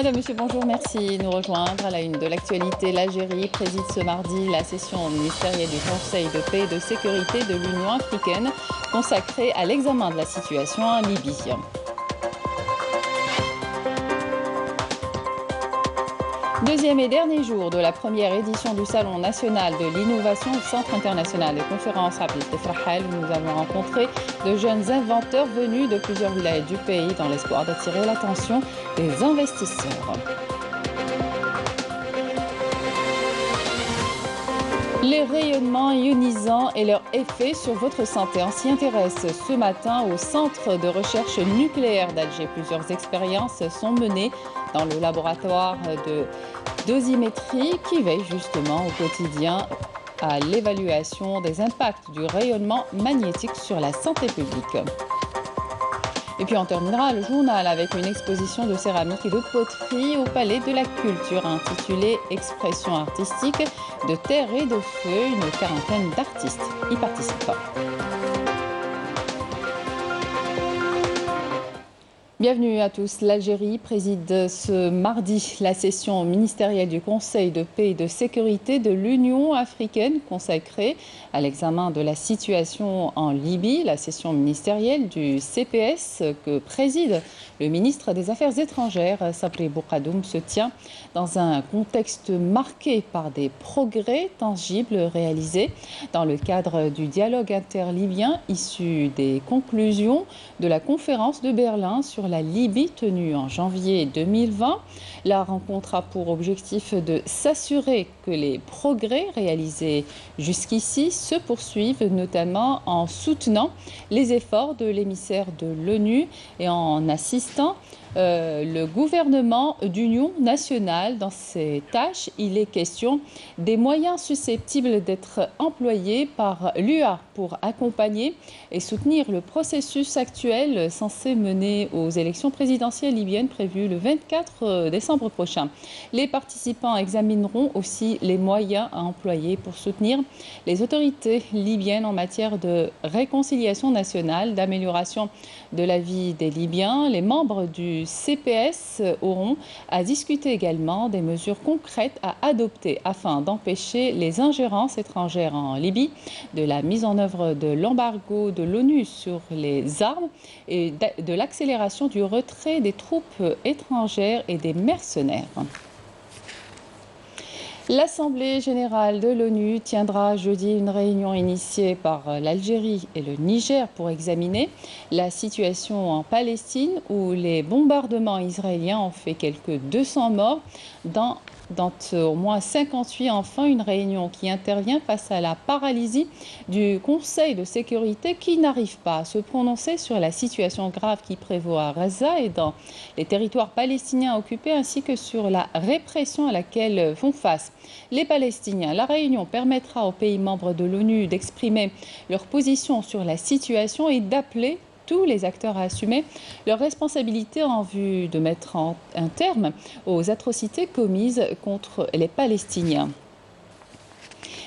Madame, Monsieur, bonjour, merci de nous rejoindre. À la une de l'actualité, l'Algérie préside ce mardi la session ministérielle du Conseil de paix et de sécurité de l'Union africaine consacrée à l'examen de la situation en Libye. Deuxième et dernier jour de la première édition du Salon national de l'innovation au Centre international de conférences Abdel Tefrahel, où nous avons rencontré de jeunes inventeurs venus de plusieurs villages du pays dans l'espoir d'attirer l'attention des investisseurs. Les rayonnements ionisants et leur effet sur votre santé. On s'y intéresse ce matin au Centre de recherche nucléaire d'Alger. Plusieurs expériences sont menées dans le laboratoire de dosimétrie qui veille justement au quotidien à l'évaluation des impacts du rayonnement magnétique sur la santé publique. Et puis on terminera le journal avec une exposition de céramique et de poterie au Palais de la Culture intitulée « Expression artistique de terre et de feu ». Une quarantaine d'artistes y participent. Bienvenue à tous. L'Algérie préside ce mardi la session ministérielle du Conseil de paix et de sécurité de l'Union africaine consacrée à l'examen de la situation en Libye. La session ministérielle du CPS que préside le ministre des Affaires étrangères, Sabri Bourgadoum, se tient dans un contexte marqué par des progrès tangibles réalisés dans le cadre du dialogue interlibyen issu des conclusions de la conférence de Berlin sur la Libye tenue en janvier 2020. La rencontre a pour objectif de s'assurer que les progrès réalisés jusqu'ici se poursuivent, notamment en soutenant les efforts de l'émissaire de l'ONU et en assistant le gouvernement d'union nationale dans ses tâches. Il est question des moyens susceptibles d'être employés par l'UA pour accompagner et soutenir le processus actuel censé mener aux élections présidentielles libyennes prévues le 24 décembre prochain. Les participants examineront aussi les moyens à employer pour soutenir les autorités libyennes en matière de réconciliation nationale, d'amélioration de la vie des Libyens. Les membres du CPS auront à discuter également des mesures concrètes à adopter afin d'empêcher les ingérences étrangères en Libye, de la mise en œuvre de l'embargo de l'ONU sur les armes et de l'accélération du retrait des troupes étrangères et des mercenaires. L'Assemblée générale de l'ONU tiendra jeudi une réunion initiée par l'Algérie et le Niger pour examiner la situation en Palestine où les bombardements israéliens ont fait quelques 200 morts dans au moins 58 enfants, une réunion qui intervient face à la paralysie du Conseil de sécurité qui n'arrive pas à se prononcer sur la situation grave qui prévaut à Gaza et dans les territoires palestiniens occupés ainsi que sur la répression à laquelle font face les Palestiniens. La réunion permettra aux pays membres de l'ONU d'exprimer leur position sur la situation et d'appeler tous les acteurs à assumer leurs responsabilités en vue de mettre un terme aux atrocités commises contre les Palestiniens.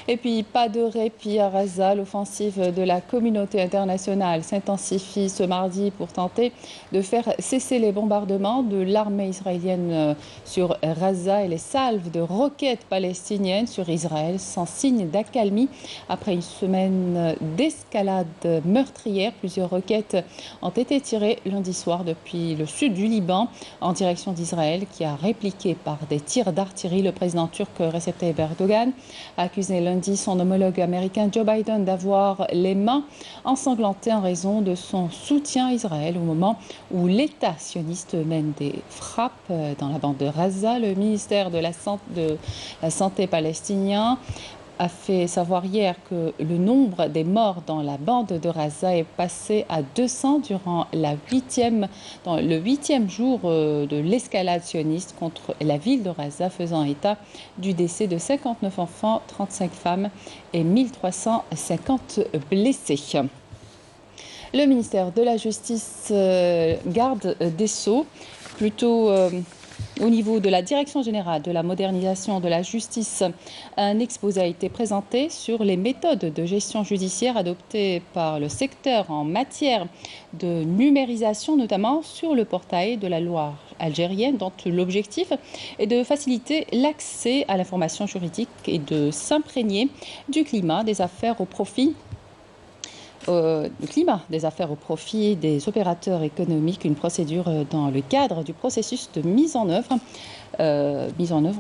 Et puis, pas de répit à Gaza. L'offensive de la communauté internationale s'intensifie ce mardi pour tenter de faire cesser les bombardements de l'armée israélienne sur Gaza et les salves de roquettes palestiniennes sur Israël, sans signe d'accalmie. Après une semaine d'escalade meurtrière, plusieurs roquettes ont été tirées lundi soir depuis le sud du Liban en direction d'Israël, qui a répliqué par des tirs d'artillerie. Le président turc Recep Tayyip Erdogan a accusé lundi son homologue américain Joe Biden d'avoir les mains ensanglantées en raison de son soutien à Israël au moment où l'État sioniste mène des frappes dans la bande de Gaza. Le ministère de la Santé palestinien a fait savoir hier que le nombre des morts dans la bande de Gaza est passé à 200 durant le huitième jour de l'escalade sioniste contre la ville de Gaza, faisant état du décès de 59 enfants, 35 femmes et 1350 blessés. Le ministère de la Justice, garde des Sceaux, plutôt au niveau de la Direction générale de la modernisation de la justice, un exposé a été présenté sur les méthodes de gestion judiciaire adoptées par le secteur en matière de numérisation, notamment sur le portail de la loi algérienne, dont l'objectif est de faciliter l'accès à l'information juridique et de s'imprégner du climat des affaires au profit des opérateurs économiques, une procédure dans le cadre du processus de mise en œuvre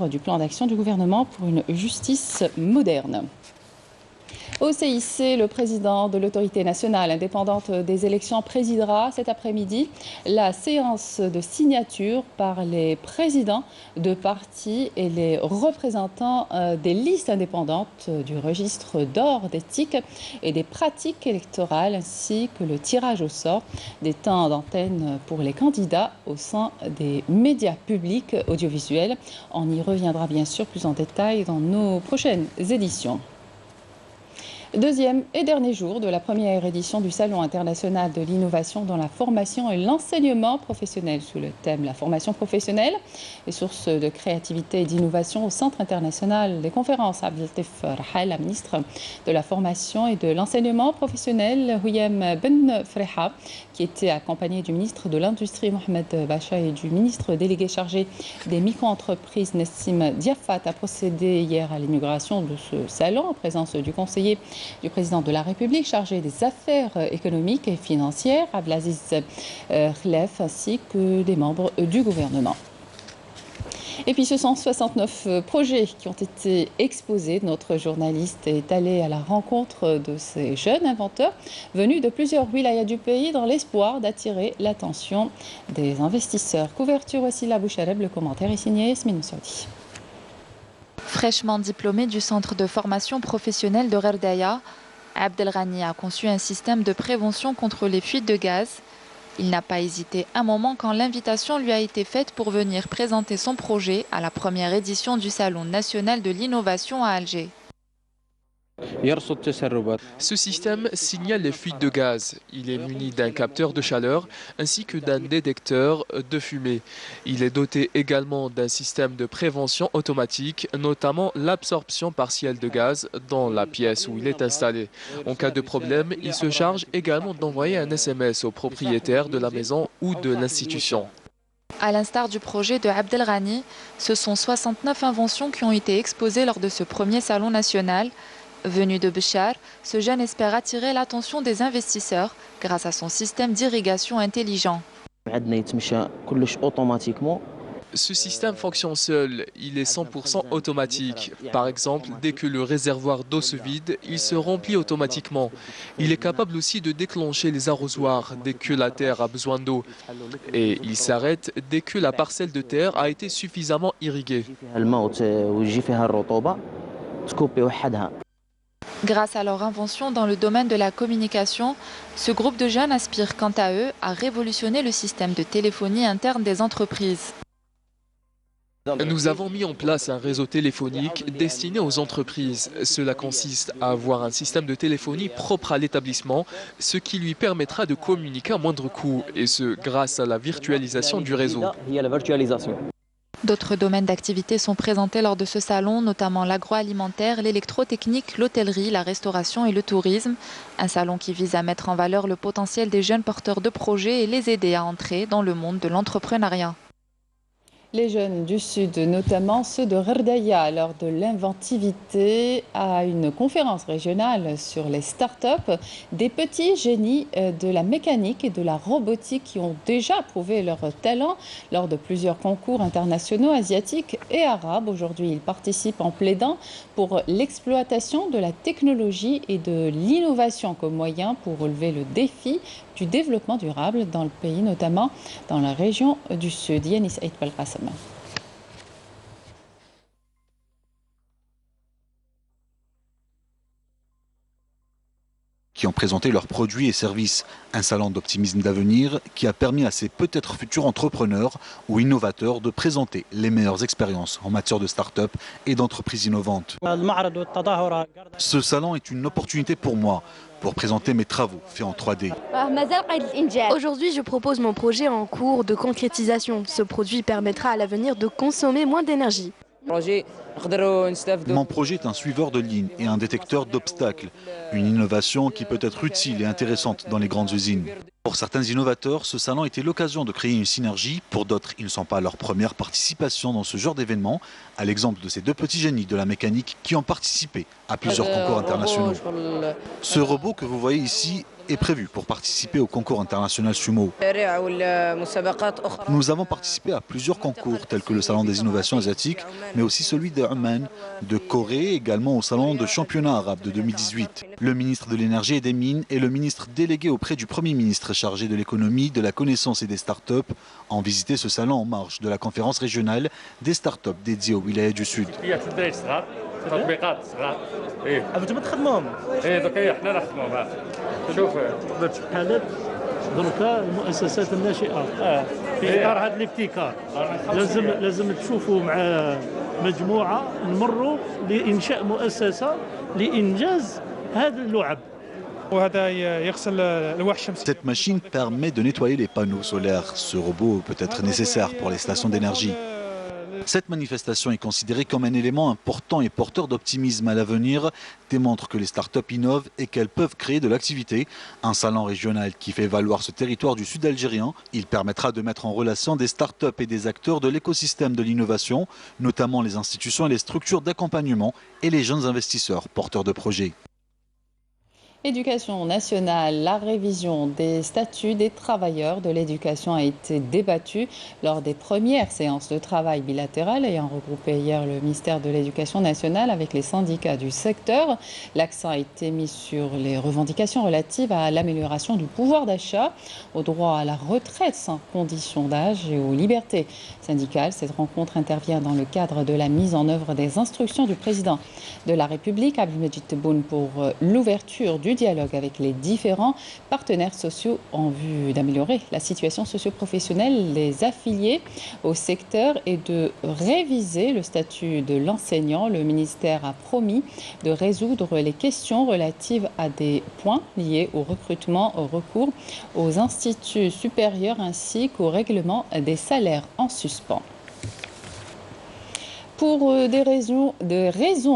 du plan d'action du gouvernement pour une justice moderne. Au CIC, le président de l'autorité nationale indépendante des élections présidera cet après-midi la séance de signature par les présidents de partis et les représentants des listes indépendantes du registre d'ordre d'éthique et des pratiques électorales, ainsi que le tirage au sort des temps d'antenne pour les candidats au sein des médias publics audiovisuels. On y reviendra bien sûr plus en détail dans nos prochaines éditions. Deuxième et dernier jour de la première édition du Salon international de l'innovation dans la formation et l'enseignement professionnel sous le thème « La formation professionnelle et source de créativité et d'innovation » au Centre international des conférences. Abdeltif Rahal, la ministre de la formation et de l'enseignement professionnel, Houyam Ben Freha, qui était accompagné du ministre de l'Industrie, Mohamed Bacha, et du ministre délégué chargé des micro-entreprises, Nessim Diafat, a procédé hier à l'inauguration de ce salon en présence du conseiller du président de la République chargé des affaires économiques et financières, Abdelaziz Khlef, ainsi que des membres du gouvernement. Et puis ce sont 69 projets qui ont été exposés. Notre journaliste est allé à la rencontre de ces jeunes inventeurs venus de plusieurs wilayas du pays dans l'espoir d'attirer l'attention des investisseurs. Couverture Wassila Bouchareb, le commentaire est signé Yasmine Saudi. Fraîchement diplômé du centre de formation professionnelle de Gherdaya, Abdelghani a conçu un système de prévention contre les fuites de gaz. Il n'a pas hésité un moment quand l'invitation lui a été faite pour venir présenter son projet à la première édition du Salon national de l'innovation à Alger. Ce système signale les fuites de gaz. Il est muni d'un capteur de chaleur ainsi que d'un détecteur de fumée. Il est doté également d'un système de prévention automatique, notamment l'absorption partielle de gaz dans la pièce où il est installé. En cas de problème, il se charge également d'envoyer un SMS au propriétaire de la maison ou de l'institution. À l'instar du projet de Abdelghani, ce sont 69 inventions qui ont été exposées lors de ce premier salon national. Venu de Béchar, ce jeune espère attirer l'attention des investisseurs grâce à son système d'irrigation intelligent. Ce système fonctionne seul, il est 100% automatique. Par exemple, dès que le réservoir d'eau se vide, il se remplit automatiquement. Il est capable aussi de déclencher les arrosoirs dès que la terre a besoin d'eau. Et il s'arrête dès que la parcelle de terre a été suffisamment irriguée. Grâce à leur invention dans le domaine de la communication, ce groupe de jeunes aspire quant à eux à révolutionner le système de téléphonie interne des entreprises. Nous avons mis en place un réseau téléphonique destiné aux entreprises. Cela consiste à avoir un système de téléphonie propre à l'établissement, ce qui lui permettra de communiquer à moindre coût, et ce grâce à la virtualisation du réseau. D'autres domaines d'activité sont présentés lors de ce salon, notamment l'agroalimentaire, l'électrotechnique, l'hôtellerie, la restauration et le tourisme. Un salon qui vise à mettre en valeur le potentiel des jeunes porteurs de projets et les aider à entrer dans le monde de l'entrepreneuriat. Les jeunes du Sud, notamment ceux de Gherdaya, lors de l'inventivité à une conférence régionale sur les startups, des petits génies de la mécanique et de la robotique qui ont déjà prouvé leur talent lors de plusieurs concours internationaux asiatiques et arabes. Aujourd'hui, ils participent en plaidant pour l'exploitation de la technologie et de l'innovation comme moyen pour relever le défi du développement durable dans le pays, notamment dans la région du Sud. Yanis Aït Belkacem. Qui ont présenté leurs produits et services. Un salon d'optimisme d'avenir qui a permis à ces peut-être futurs entrepreneurs ou innovateurs de présenter les meilleures expériences en matière de start-up et d'entreprises innovantes. Ce salon est une opportunité pour moi pour présenter mes travaux faits en 3D. Aujourd'hui, je propose mon projet en cours de concrétisation. Ce produit permettra à l'avenir de consommer moins d'énergie. Mon projet est un suiveur de ligne et un détecteur d'obstacles. Une innovation qui peut être utile et intéressante dans les grandes usines. Pour certains innovateurs, ce salon était l'occasion de créer une synergie. Pour d'autres, ils ne sont pas leur première participation dans ce genre d'événement, à l'exemple de ces deux petits génies de la mécanique qui ont participé à plusieurs concours internationaux. Ce robot que vous voyez ici est prévu pour participer au concours international sumo. Nous avons participé à plusieurs concours tels que le salon des innovations asiatiques, mais aussi celui de Oman, de Corée, également au salon de championnat arabe de 2018. Le ministre de l'énergie et des mines et le ministre délégué auprès du Premier ministre chargé de l'économie, de la connaissance et des startups ont visité ce salon en marge de la conférence régionale des startups dédiées au Wilaya du Sud. تطبيقات صغار انتم تخدموهم دوكا حنا نخدموهم شوف بحالات دركا المؤسسات الناشئه في اطار هذا الابتكار لازم تشوفوا مع مجموعه نمروا لانشاء مؤسسه لانجاز هذا اللعب. Cette machine permet de nettoyer les panneaux solaires. Ce robot peut être nécessaire pour les stations d'énergie. Cette manifestation est considérée comme un élément important et porteur d'optimisme à l'avenir, démontre que les startups innovent et qu'elles peuvent créer de l'activité. Un salon régional qui fait valoir ce territoire du sud algérien, il permettra de mettre en relation des startups et des acteurs de l'écosystème de l'innovation, notamment les institutions et les structures d'accompagnement et les jeunes investisseurs porteurs de projets. Éducation nationale, la révision des statuts des travailleurs de l'éducation a été débattue lors des premières séances de travail bilatérales ayant regroupé hier le ministère de l'Éducation nationale avec les syndicats du secteur. L'accent a été mis sur les revendications relatives à l'amélioration du pouvoir d'achat, au droit à la retraite sans condition d'âge et aux libertés syndicales. Cette rencontre intervient dans le cadre de la mise en œuvre des instructions du président de la République, Abdelmajid Tebboune, pour l'ouverture du dialogue avec les différents partenaires sociaux en vue d'améliorer la situation socio-professionnelle des affiliés au secteur et de réviser le statut de l'enseignant. Le ministère a promis de résoudre les questions relatives à des points liés au recrutement, au recours aux instituts supérieurs ainsi qu'au règlement des salaires en suspens. Pour des raisons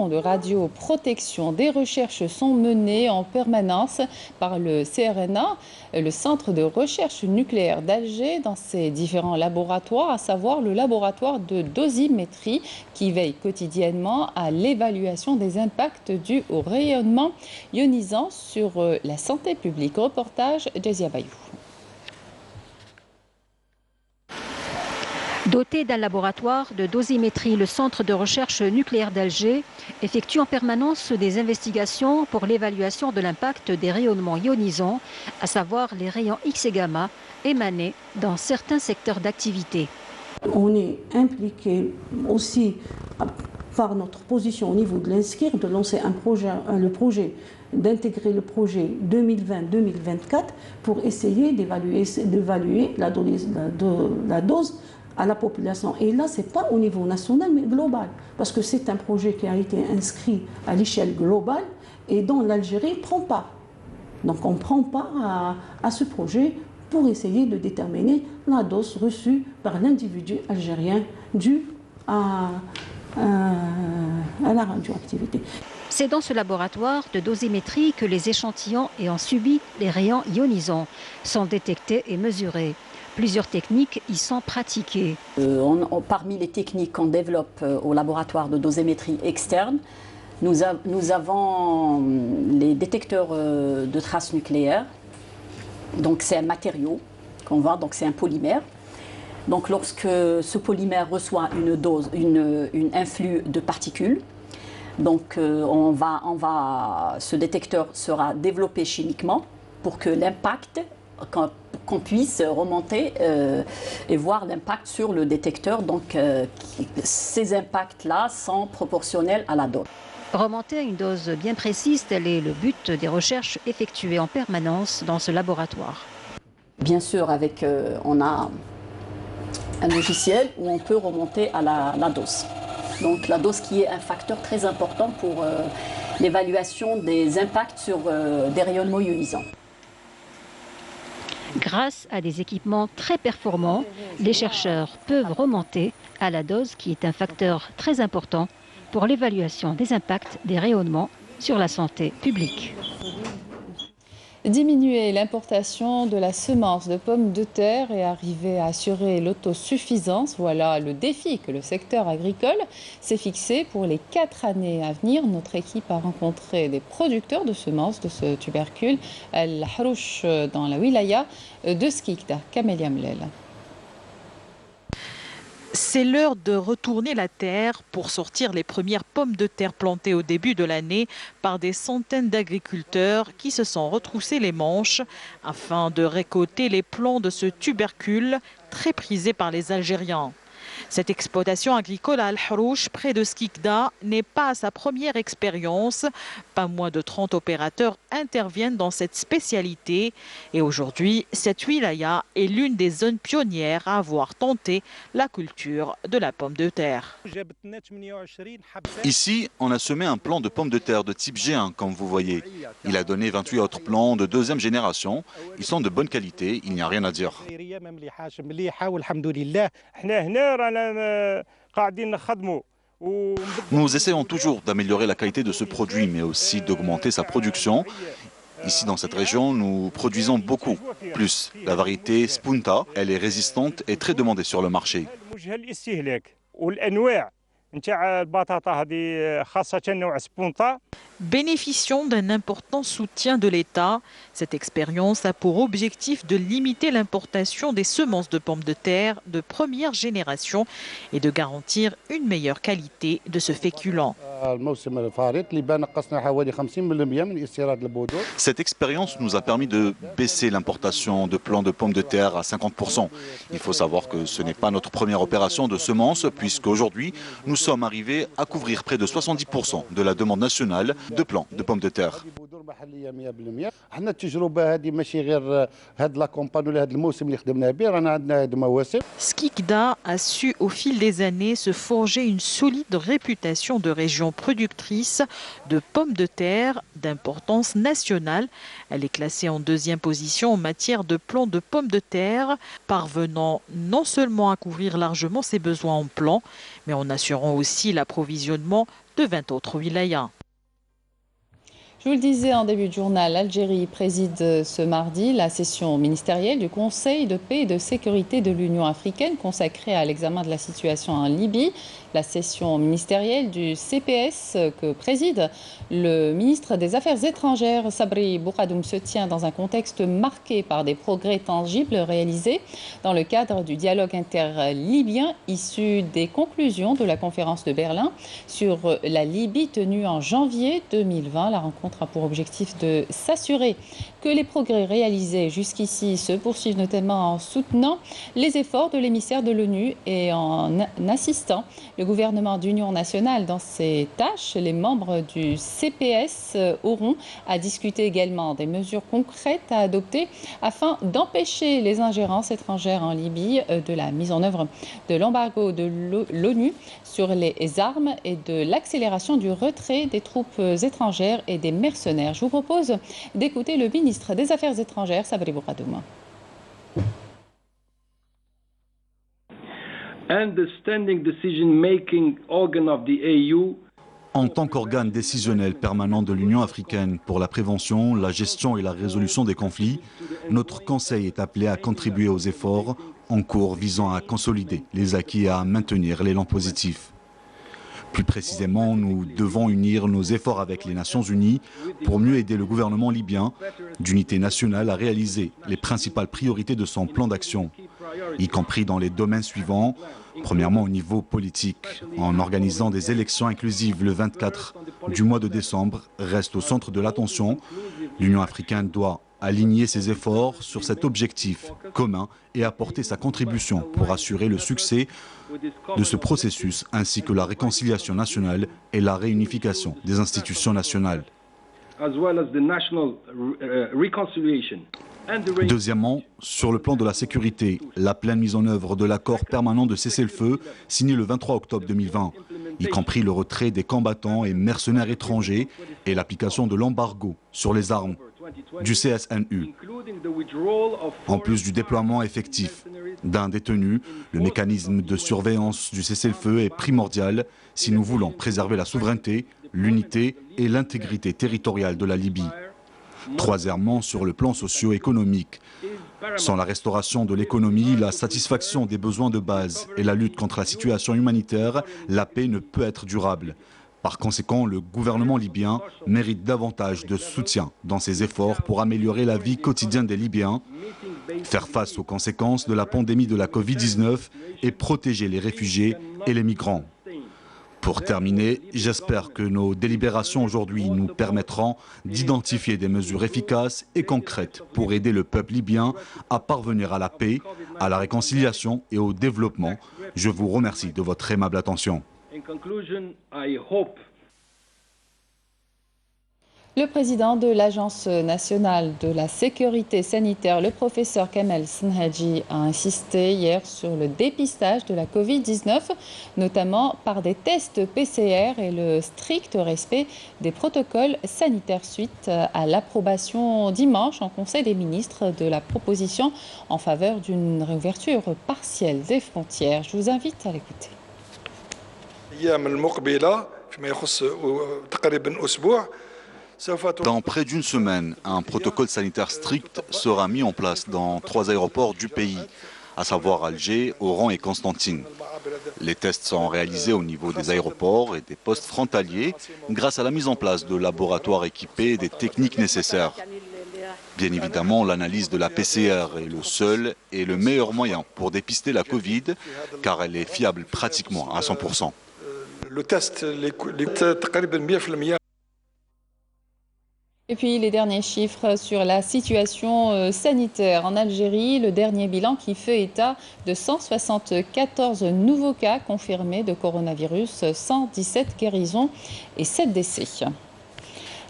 de radioprotection, des recherches sont menées en permanence par le CRNA, le Centre de recherche nucléaire d'Alger, dans ses différents laboratoires, à savoir le laboratoire de dosimétrie qui veille quotidiennement à l'évaluation des impacts dus au rayonnement ionisant sur la santé publique. Reportage Jazia Bayou. Doté d'un laboratoire de dosimétrie, le Centre de recherche nucléaire d'Alger effectue en permanence des investigations pour l'évaluation de l'impact des rayonnements ionisants, à savoir les rayons X et gamma émanés dans certains secteurs d'activité. On est impliqué aussi par notre position au niveau de l'INSCIR de lancer d'intégrer le projet 2020-2024 pour essayer d'évaluer la dose à la population. Et là, ce n'est pas au niveau national, mais global. Parce que c'est un projet qui a été inscrit à l'échelle globale et dont l'Algérie prend part. Donc on prend part à ce projet pour essayer de déterminer la dose reçue par l'individu algérien due à la radioactivité. C'est dans ce laboratoire de dosimétrie que les échantillons ayant subi les rayons ionisants sont détectés et mesurés. Plusieurs techniques y sont pratiquées. Parmi les techniques qu'on développe au laboratoire de dosimétrie externe, nous avons les détecteurs de traces nucléaires. Donc c'est un matériau qu'on voit, donc c'est un polymère. Donc lorsque ce polymère reçoit une dose, un flux de particules, donc ce détecteur sera développé chimiquement pour que l'impact, qu'on puisse remonter et voir l'impact sur le détecteur. Donc ces impacts-là sont proportionnels à la dose. Remonter à une dose bien précise, tel est le but des recherches effectuées en permanence dans ce laboratoire. Bien sûr, on a un logiciel où on peut remonter à la dose. Donc la dose qui est un facteur très important pour l'évaluation des impacts sur des rayonnements ionisants. Grâce à des équipements très performants, les chercheurs peuvent remonter à la dose qui est un facteur très important pour l'évaluation des impacts des rayonnements sur la santé publique. Diminuer l'importation de la semence de pommes de terre et arriver à assurer l'autosuffisance, voilà le défi que le secteur agricole s'est fixé pour les 4 années à venir. Notre équipe a rencontré des producteurs de semences de ce tubercule, Al-Harouch, dans la wilaya de Skikda. Camélia Mlel. C'est l'heure de retourner la terre pour sortir les premières pommes de terre plantées au début de l'année par des centaines d'agriculteurs qui se sont retroussés les manches afin de récolter les plants de ce tubercule très prisé par les Algériens. Cette exploitation agricole à Al-Harouch, près de Skikda, n'est pas à sa première expérience. Pas moins de 30 opérateurs interviennent dans cette spécialité. Et aujourd'hui, cette wilaya est l'une des zones pionnières à avoir tenté la culture de la pomme de terre. Ici, on a semé un plant de pommes de terre de type G1, comme vous voyez. Il a donné 28 autres plants de deuxième génération. Ils sont de bonne qualité, il n'y a rien à dire. Nous essayons toujours d'améliorer la qualité de ce produit, mais aussi d'augmenter sa production. Ici, dans cette région, nous produisons beaucoup plus. La variété Spunta, elle est résistante et très demandée sur le marché. Bénéficiant d'un important soutien de l'État, cette expérience a pour objectif de limiter l'importation des semences de pommes de terre de première génération et de garantir une meilleure qualité de ce féculent. Cette expérience nous a permis de baisser l'importation de plants de pommes de terre à 50%. Il faut savoir que ce n'est pas notre première opération de semences, puisqu'aujourd'hui, nous sommes arrivés à couvrir près de 70% de la demande nationale de plants de pommes de terre. Skikda a su au fil des années se forger une solide réputation de région productrice de pommes de terre d'importance nationale. Elle est classée en 2e position en matière de plants de pommes de terre, parvenant non seulement à couvrir largement ses besoins en plants, mais en assurant aussi l'approvisionnement de 20 autres wilayas. Je vous le disais en début de journal, l'Algérie préside ce mardi la session ministérielle du Conseil de paix et de sécurité de l'Union africaine consacrée à l'examen de la situation en Libye. La session ministérielle du CPS que préside le ministre des Affaires étrangères, Sabri Boukhadoum, se tient dans un contexte marqué par des progrès tangibles réalisés dans le cadre du dialogue interlibyen issu des conclusions de la conférence de Berlin sur la Libye tenue en janvier 2020. La rencontre a pour objectif de s'assurer que les progrès réalisés jusqu'ici se poursuivent, notamment en soutenant les efforts de l'émissaire de l'ONU et en assistant le gouvernement d'union nationale dans ses tâches. Les membres du CPS auront à discuter également des mesures concrètes à adopter afin d'empêcher les ingérences étrangères en Libye, de la mise en œuvre de l'embargo de l'ONU sur les armes et de l'accélération du retrait des troupes étrangères et des mercenaires. Je vous propose d'écouter le ministre des Affaires étrangères, Sabri Boukhadoum. En tant qu'organe décisionnel permanent de l'Union africaine pour la prévention, la gestion et la résolution des conflits, notre Conseil est appelé à contribuer aux efforts en cours visant à consolider les acquis et à maintenir l'élan positif. Plus précisément, nous devons unir nos efforts avec les Nations Unies pour mieux aider le gouvernement libyen d'unité nationale à réaliser les principales priorités de son plan d'action, y compris dans les domaines suivants. Premièrement, au niveau politique, en organisant des élections inclusives le 24 du mois de décembre, reste au centre de l'attention. L'Union africaine doit aligner ses efforts sur cet objectif commun et apporter sa contribution pour assurer le succès de ce processus ainsi que la réconciliation nationale et la réunification des institutions nationales. Deuxièmement, sur le plan de la sécurité, la pleine mise en œuvre de l'accord permanent de cessez-le-feu signé le 23 octobre 2020, y compris le retrait des combattants et mercenaires étrangers et l'application de l'embargo sur les armes du CSNU. En plus du déploiement effectif d'un détenu, le mécanisme de surveillance du cessez-le-feu est primordial si nous voulons préserver la souveraineté, l'unité et l'intégrité territoriale de la Libye. Troisièmement, sur le plan socio-économique. Sans la restauration de l'économie, la satisfaction des besoins de base et la lutte contre la situation humanitaire, la paix ne peut être durable. Par conséquent, le gouvernement libyen mérite davantage de soutien dans ses efforts pour améliorer la vie quotidienne des Libyens, faire face aux conséquences de la pandémie de la Covid-19 et protéger les réfugiés et les migrants. Pour terminer, j'espère que nos délibérations aujourd'hui nous permettront d'identifier des mesures efficaces et concrètes pour aider le peuple libyen à parvenir à la paix, à la réconciliation et au développement. Je vous remercie de votre aimable attention. Le président de l'Agence nationale de la sécurité sanitaire, le professeur Kamel Senhadji, a insisté hier sur le dépistage de la Covid-19, notamment par des tests PCR et le strict respect des protocoles sanitaires suite à l'approbation dimanche en Conseil des ministres de la proposition en faveur d'une réouverture partielle des frontières. Je vous invite à l'écouter. Dans près d'une semaine, un protocole sanitaire strict sera mis en place dans 3 aéroports du pays, à savoir Alger, Oran et Constantine. Les tests sont réalisés au niveau des aéroports et des postes frontaliers grâce à la mise en place de laboratoires équipés et des techniques nécessaires. Bien évidemment, l'analyse de la PCR est le seul et le meilleur moyen pour dépister la Covid, car elle est fiable pratiquement à 100%. Et puis les derniers chiffres sur la situation sanitaire en Algérie, le dernier bilan qui fait état de 174 nouveaux cas confirmés de coronavirus, 117 guérisons et 7 décès.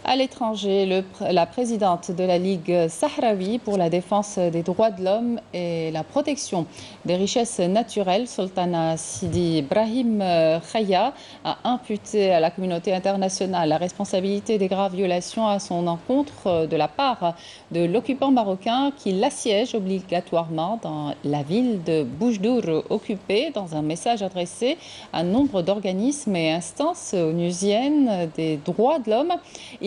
À l'étranger, la présidente de la Ligue sahraoui pour la défense des droits de l'homme et la protection des richesses naturelles, Sultana Sidi Brahim Khaya, a imputé à la communauté internationale la responsabilité des graves violations à son encontre de la part de l'occupant marocain qui l'assiège obligatoirement dans la ville de Boujdour occupée. Dans un message adressé à nombre d'organismes et instances onusiennes des droits de l'homme,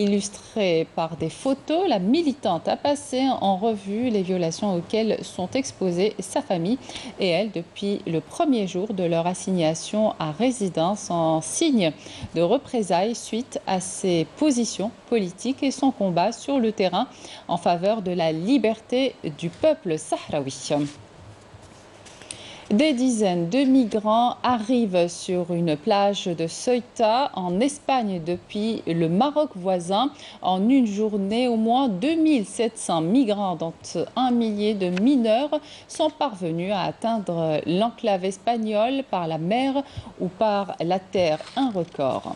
illustrée par des photos, la militante a passé en revue les violations auxquelles sont exposées sa famille et elle depuis le premier jour de leur assignation à résidence en signe de représailles suite à ses positions politiques et son combat sur le terrain en faveur de la liberté du peuple sahraoui. Des dizaines de migrants arrivent sur une plage de Ceuta en Espagne depuis le Maroc voisin. En une journée, au moins 2700 migrants, dont 1 millier de mineurs, sont parvenus à atteindre l'enclave espagnole par la mer ou par la terre, un record.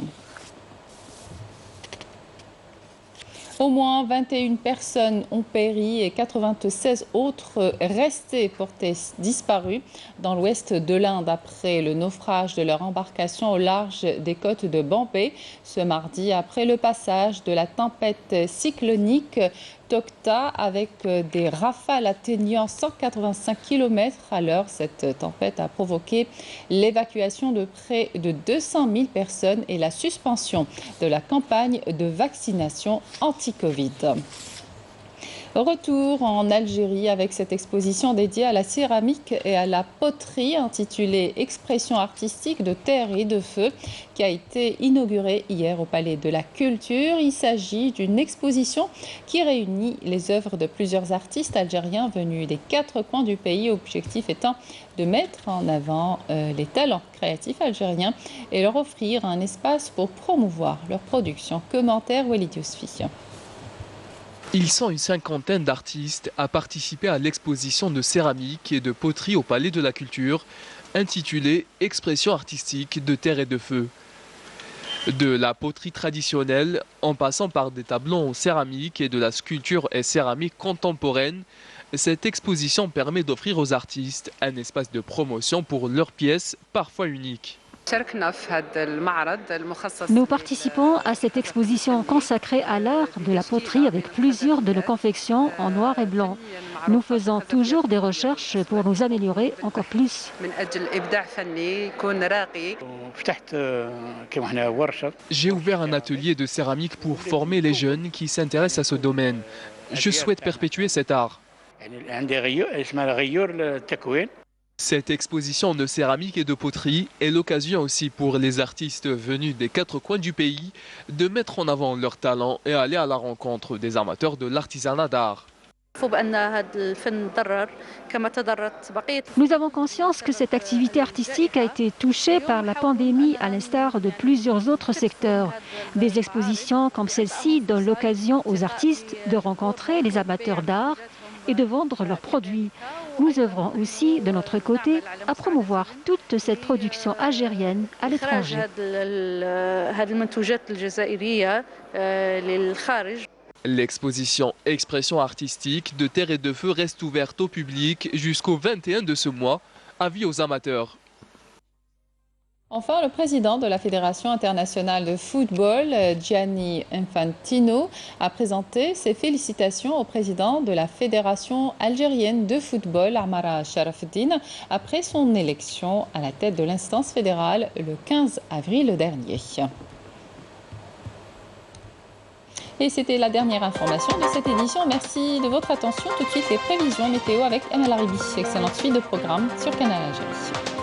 Au moins 21 personnes ont péri et 96 autres restées portées disparues dans l'ouest de l'Inde après le naufrage de leur embarcation au large des côtes de Bombay ce mardi après le passage de la tempête cyclonique Tokta avec des rafales atteignant 185 km à l'heure. Cette tempête a provoqué l'évacuation de près de 200 000 personnes et la suspension de la campagne de vaccination anti-Covid. Retour en Algérie avec cette exposition dédiée à la céramique et à la poterie intitulée « Expression artistique de terre et de feu » qui a été inaugurée hier au Palais de la Culture. Il s'agit d'une exposition qui réunit les œuvres de plusieurs artistes algériens venus des 4 coins du pays, objectif étant de mettre en avant les talents créatifs algériens et leur offrir un espace pour promouvoir leur production. Commentaire Walid Yousfi. Ils sont une cinquantaine d'artistes à participer à l'exposition de céramique et de poterie au Palais de la Culture, intitulée « Expression artistique de terre et de feu ». De la poterie traditionnelle, en passant par des tableaux en céramique et de la sculpture et céramique contemporaine, cette exposition permet d'offrir aux artistes un espace de promotion pour leurs pièces parfois uniques. Nous participons à cette exposition consacrée à l'art de la poterie avec plusieurs de nos confections en noir et blanc. Nous faisons toujours des recherches pour nous améliorer encore plus. J'ai ouvert un atelier de céramique pour former les jeunes qui s'intéressent à ce domaine. Je souhaite perpétuer cet art. Cette exposition de céramique et de poterie est l'occasion aussi pour les artistes venus des 4 coins du pays de mettre en avant leur talent et aller à la rencontre des amateurs de l'artisanat d'art. Nous avons conscience que cette activité artistique a été touchée par la pandémie à l'instar de plusieurs autres secteurs. Des expositions comme celle-ci donnent l'occasion aux artistes de rencontrer les amateurs d'art et de vendre leurs produits. Nous œuvrons aussi, de notre côté, à promouvoir toute cette production algérienne à l'étranger. L'exposition Expression artistique de Terre et de Feu reste ouverte au public jusqu'au 21 de ce mois. Avis aux amateurs. Enfin, le président de la Fédération internationale de football, Gianni Infantino, a présenté ses félicitations au président de la Fédération algérienne de football, Amara Sharafeddine, après son élection à la tête de l'instance fédérale le 15 avril dernier. Et c'était la dernière information de cette édition. Merci de votre attention. Tout de suite, les prévisions météo avec Emma Laribi. Excellente suite de programme sur Canal Algérie.